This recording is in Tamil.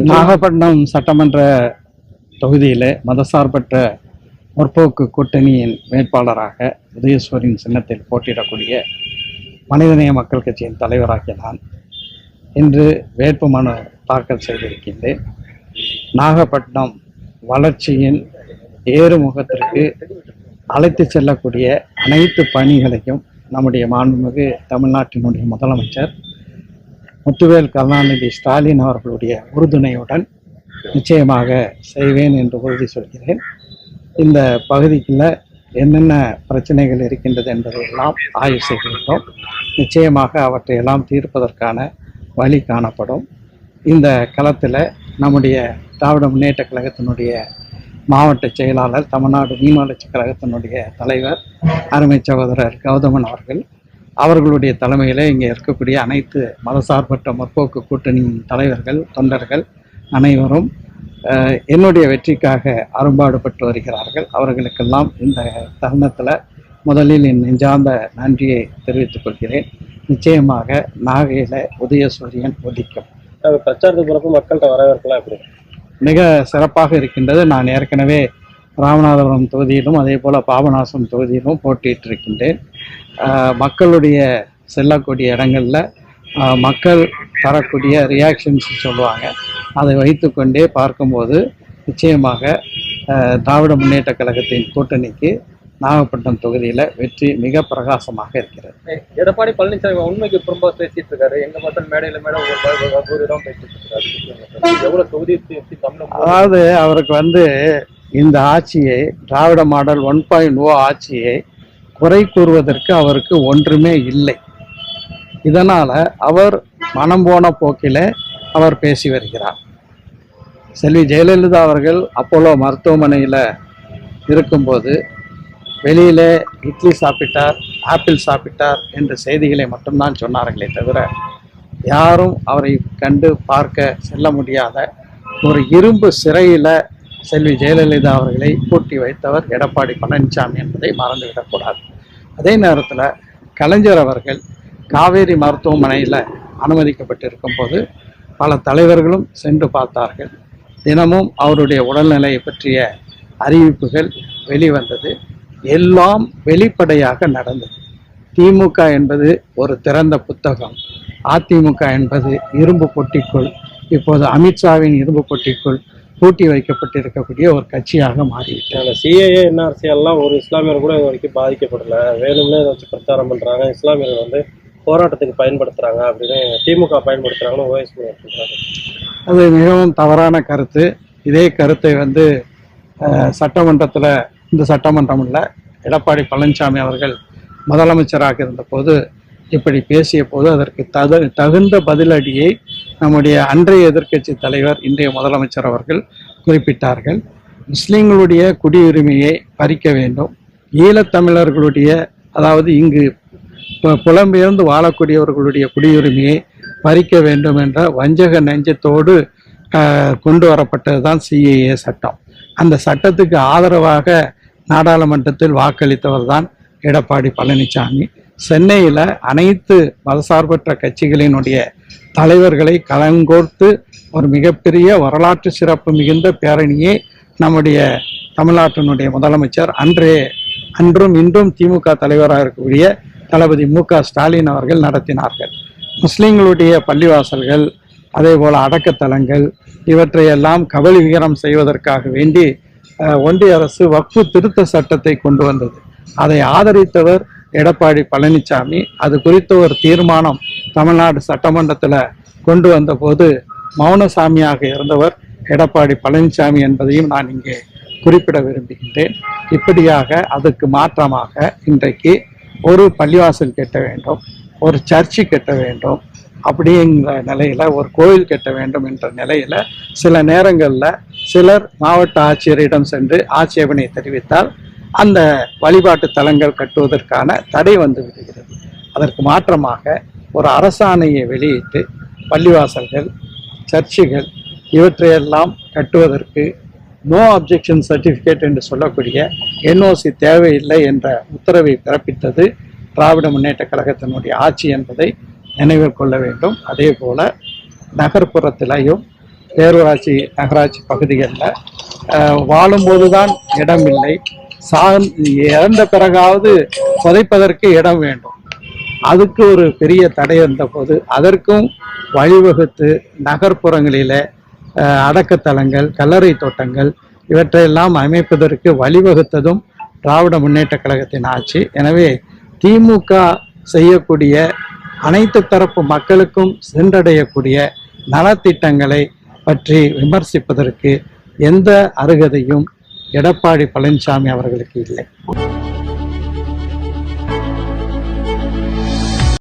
நாகப்பட்டினம் சட்டமன்ற தொகுதியிலே மதசார்பற்ற முற்போக்கு கூட்டணியின் வேட்பாளராக உதயசூரியன் சின்னத்தில் போட்டியிடக்கூடிய மனிதநேய மக்கள் கட்சியின் தலைவராகிய நான் இன்று வேட்புமனு தாக்கல் செய்திருக்கின்றேன். நாகப்பட்டினம் வளர்ச்சியின் ஏறுமுகத்திற்கு அழைத்து செல்லக்கூடிய அனைத்து பணிகளையும் நம்முடைய மாண்புமிகு தமிழ்நாட்டினுடைய முதலமைச்சர் முத்துவேல் கருணாநிதி ஸ்டாலின் அவர்களுடைய உறுதுணையுடன் நிச்சயமாக செய்வேன் என்று உறுதி சொல்கிறேன். இந்த பகுதிக்குள்ள என்னென்ன பிரச்சனைகள் இருக்கின்றது என்பதையெல்லாம் ஆய்வு செய்கின்றோம். நிச்சயமாக அவற்றையெல்லாம் தீர்ப்பதற்கான வழி காணப்படும். இந்த களத்தில் நம்முடைய திராவிட முன்னேற்ற கழகத்தினுடைய மாவட்ட செயலாளர், தமிழ்நாடு மீன் வளர்ச்சி கழகத்தினுடைய தலைவர் அருமை சகோதரர் கௌதமன் அவர்களுடைய தலைமையில் இங்கே இருக்கக்கூடிய அனைத்து மதசார்பற்ற முற்போக்கு கூட்டணியின் தலைவர்கள், தொண்டர்கள் அனைவரும் என்னுடைய வெற்றிக்காக அரும்பாடுபட்டு வருகிறார்கள். அவர்களுக்கெல்லாம் இந்த தருணத்தில் முதலில் என் நெஞ்சார்ந்த நன்றியை தெரிவித்துக் கொள்கிறேன். நிச்சயமாக நாகையில் உதயசூரியன் உதிக்கும். பிரச்சாரத்துக்கு பிறகு மக்கள்கிட்ட வரவேற்கலாம் எப்படி? மிக சிறப்பாக இருக்கின்றது. நான் ஏற்கனவே ராமநாதபுரம் தொகுதியிலும் அதே போல் பாபநாசம் தொகுதியிலும் போட்டியிட்டு இருக்கின்றேன். மக்களுடைய செல்லக்கூடிய இடங்களில் மக்கள் தரக்கூடிய ரியாக்ஷன்ஸ் சொல்லுவாங்க. அதை வைத்துக்கொண்டே பார்க்கும்போது நிச்சயமாக திராவிட முன்னேற்ற கழகத்தின் கூட்டணிக்கு நாகப்பட்டினம் தொகுதியில் வெற்றி மிக பிரகாசமாக இருக்கிறது. எடப்பாடி பழனிசாமி உண்மைக்கு ரொம்ப பேசிட்டு இருக்காரு. எங்க மக்கள் மேடையில பேசிட்டு இருக்காரு. அதாவது அவருக்கு இந்த ஆட்சியை, திராவிட மாடல் 1.0 ஆட்சியை குறை கூறுவதற்கு அவருக்கு ஒன்றுமே இல்லை. இதனால அவர் மனம் போன போக்கில அவர் பேசி வருகிறார். செல்வி ஜெயலலிதா அவர்கள் அப்போலோ மருத்துவமனையில் இருக்கும்போது வெளியில இட்லி சாப்பிட்டார், ஆப்பிள் சாப்பிட்டார் என்ற செய்திகளை மட்டும்தான் சொன்னார்களே தவிர யாரும் அவரை கண்டு பார்க்க செல்ல முடியாத ஒரு இரும்பு சிறையில் செல்வி ஜெயலலிதா அவர்களை பூட்டி வைத்தவர் எடப்பாடி பழனிசாமி என்பதை மறந்துவிடக்கூடாது. அதே நேரத்தில் கலைஞர் அவர்கள் காவேரி மருத்துவமனையில் அனுமதிக்கப்பட்டிருக்கும் போது பல தலைவர்களும் சென்று பார்த்தார்கள். தினமும் அவருடைய உடல்நிலையை பற்றிய அறிவிப்புகள் வெளிவந்தது. எல்லாம் வெளிப்படையாக நடந்தது. திமுக என்பது ஒரு திறந்த புத்தகம், அதிமுக என்பது இரும்பு பொட்டிக்குள், இப்போது அமித்ஷாவின் இரும்பு பொட்டிக்குள் பூட்டி வைக்கப்பட்டிருக்கக்கூடிய ஒரு கட்சியாக மாறிவிட்டது. சிஏஏ என்ஆர்சி எல்லாம் ஒரு இஸ்லாமியர் கூட இது வரைக்கும் பாதிக்கப்படல, வேணும்னே இதை வச்சு பிரச்சாரம் பண்றாங்க, இஸ்லாமியர்கள் போராட்டத்துக்கு பயன்படுத்துறாங்க அப்படின்னு திமுக பயன்படுத்துறாங்கன்னு ஓஎஸ் சொல்றாங்க. அது மிகவும் தவறான கருத்து. இதே கருத்தை சட்டமன்றத்தில், இந்த சட்டமன்றம் இல்லை, எடப்பாடி பழனிசாமி அவர்கள் முதலமைச்சராக இருந்தபோது இப்படி பேசிய போது அதற்கு தகுந்த பதிலடியை நம்முடைய அன்றைய எதிர்க்கட்சி தலைவர், இன்றைய முதலமைச்சர் அவர்கள் குறிப்பிட்டார்கள். முஸ்லீம்களுடைய குடியுரிமையை பறிக்க வேண்டும், ஈழத்தமிழர்களுடைய, அதாவது இங்கு புலம்பெயர்ந்து வாழக்கூடியவர்களுடைய குடியுரிமையை பறிக்க வேண்டும் என்ற வஞ்சக நெஞ்சத்தோடு கொண்டு வரப்பட்டது தான் சிஏஏ சட்டம். அந்த சட்டத்துக்கு ஆதரவாக நாடாளுமன்றத்தில் வாக்களித்தவர் தான் எடப்பாடி பழனிசாமி. சென்னையில் அனைத்து மதசார்பற்ற கட்சிகளினுடைய தலைவர்களை கலங்கோர்த்து ஒரு மிகப்பெரிய வரலாற்று சிறப்பு மிகுந்த பேரணியை நம்முடைய தமிழ்நாட்டினுடைய முதலமைச்சர் அன்றும் இன்றும் திமுக தலைவராக இருக்கக்கூடிய தளபதி மு.க. ஸ்டாலின் அவர்கள் நடத்தினார்கள். முஸ்லீம்களுடைய பள்ளிவாசல்கள், அதே போல் அடக்கத்தலங்கள், இவற்றையெல்லாம் கபலி விகரம் செய்வதற்காக வேண்டி ஒன்றிய அரசு வக்ஃபு திருத்த சட்டத்தை கொண்டு வந்தது. அதை ஆதரித்தவர் எடப்பாடி பழனிசாமி. அது குறித்த ஒரு தீர்மானம் தமிழ்நாடு சட்டமன்றத்தில் கொண்டு வந்த போது மௌனசாமியாக இருந்தவர் எடப்பாடி பழனிசாமி என்பதையும் நான் இங்கே குறிப்பிட விரும்புகின்றேன். இப்படியாக அதுக்கு மாற்றமாக இன்றைக்கு ஒரு பள்ளிவாசல் கட்ட வேண்டும், ஒரு சர்ச்சு கட்ட வேண்டும், அப்படிங்கிற நிலையில் ஒரு கோயில் கட்ட வேண்டும் என்ற நிலையில் சில நேரங்களில் சிலர் மாவட்ட ஆட்சியரிடம் சென்று ஆட்சேபனை தெரிவித்தால் அந்த வழிபாட்டு தலங்கள் கட்டுவதற்கான தடை வந்து விடுகிறது. அதற்கு மாற்றமாக ஒரு அரசாணையை வெளியிட்டு பள்ளிவாசல்கள், சர்ச்சுகள் இவற்றையெல்லாம் கட்டுவதற்கு நோ அப்ஜெக்ஷன் சர்டிஃபிகேட் என்று சொல்லக்கூடிய என்ஓசி தேவையில்லை என்ற உத்தரவை பிறப்பித்தது திராவிட முன்னேற்ற கழகத்தினுடைய ஆட்சி என்பதை நினைவில் கொள்ள வேண்டும். அதே போல நகர்ப்புறத்திலையும் பேரூராட்சி நகராட்சி பகுதிகளில் வாழும்போது தான் இடம் இல்லை, இறந்த பிறகாவது புதைப்பதற்கு இடம் வேண்டும். அதுக்கு ஒரு பெரிய தடை இருந்தபோது அதற்கும் வழிவகுத்து நகர்ப்புறங்களில் அடக்கத்தலங்கள், கல்லறை தோட்டங்கள் இவற்றையெல்லாம் அமைப்பதற்கு வழிவகுத்ததும் திராவிட முன்னேற்ற கழகத்தின் ஆட்சி. எனவே திமுக செய்யக்கூடிய அனைத்து தரப்பு மக்களுக்கும் சென்றடையக்கூடிய நலத்திட்டங்களை பற்றி விமர்சிப்பதற்கு எந்த அருகதையும் எடப்பாடி பழனிசாமி அவர்களுக்கு இல்லை.